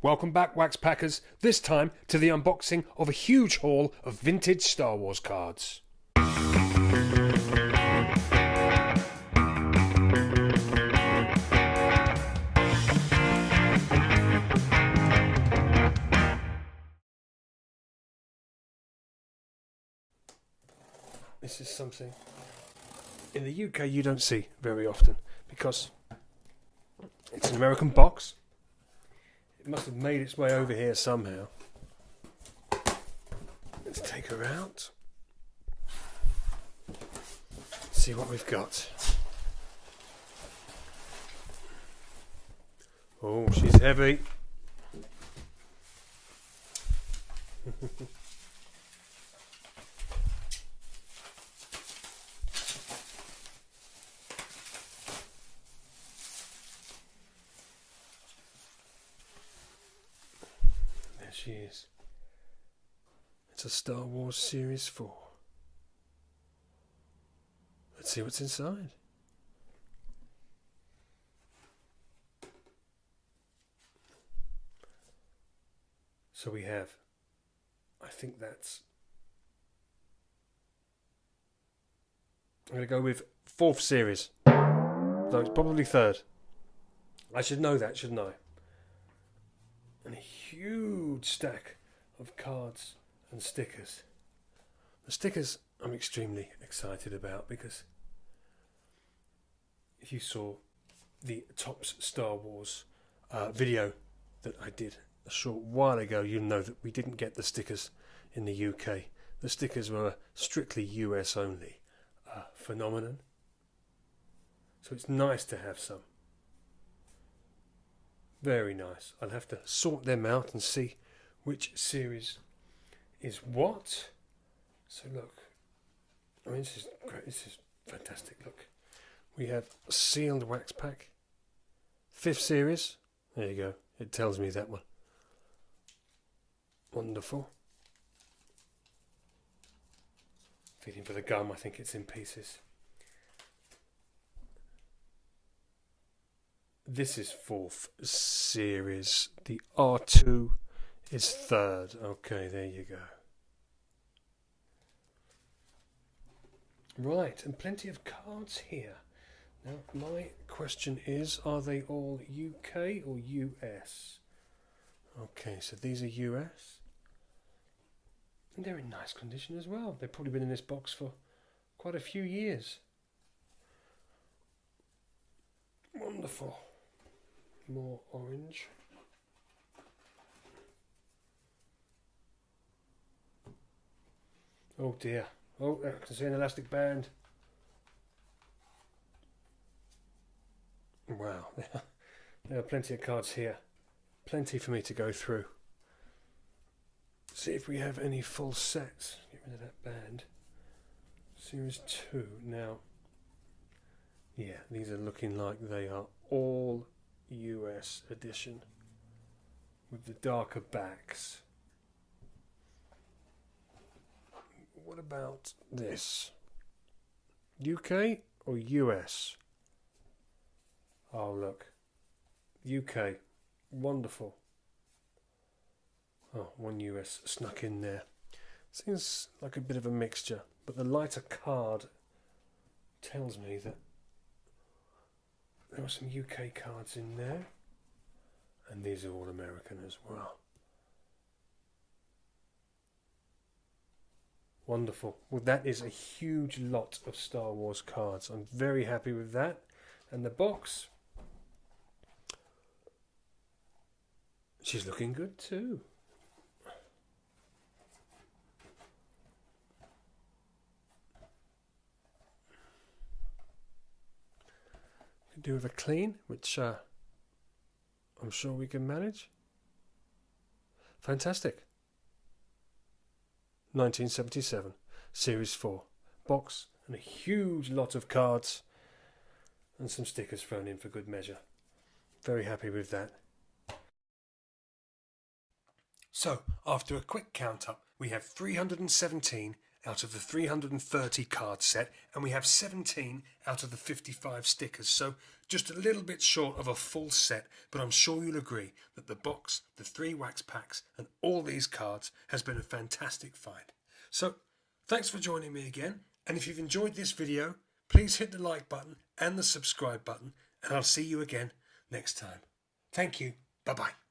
Welcome back, Wax Packers, this time to the unboxing of a huge haul of vintage Star Wars cards. This is something in the UK you don't see very often because it's an American box. It must have made its way over here somehow. Let's take her out. See what we've got. Oh, she's heavy. She is. It's a Star Wars Series 4. Let's see what's inside. So we have, I think that's, I'm going to go with 4th series. Though it's probably 3rd. I should know that, shouldn't I? And a huge stack of cards and stickers. The stickers I'm extremely excited about because if you saw the Topps Star Wars video that I did a short while ago, you'll know that we didn't get the stickers in the UK. The stickers were a strictly US only phenomenon. So it's nice to have some. Very nice. I'll have to sort them out and see which series is what. So look, I mean, this is great. This is fantastic. Look, we have a sealed wax pack. 5th series. There you go. It tells me that one. Wonderful. Feeling for the gum. I think it's in pieces. This is 4th series. The R2 is 3rd. Okay, there you go. Right, and plenty of cards here. Now, my question is, are they all UK or US? Okay, so these are US. And they're in nice condition as well. They've probably been in this box for quite a few years. Wonderful. More orange. Oh dear. Oh, I can see an elastic band. Wow. There are plenty of cards here. Plenty for me to go through. See if we have any full sets. Get rid of that band. Series 2. Now, yeah, these are looking like they are all US edition with the darker backs. What about this? UK or US? Oh look, UK, wonderful. Oh, one US snuck in there. Seems like a bit of a mixture, but the lighter card tells me that there are some UK cards in there, and these are all American as well. Wonderful. Well, that is a huge lot of Star Wars cards. I'm very happy with that. And the box, she's looking good too. Do with a clean, which I'm sure we can manage. Fantastic. 1977, Series 4. Box and a huge lot of cards and some stickers thrown in for good measure. Very happy with that. So, after a quick count up, we have 317 out of the 330 card set, and we have 17 out of the 55 stickers, so just a little bit short of a full set, but I'm sure you'll agree that the box, the 3 wax packs, and all these cards has been a fantastic find. So thanks for joining me again, and if you've enjoyed this video, please hit the like button and the subscribe button, and I'll see you again next time. Thank you. Bye-bye.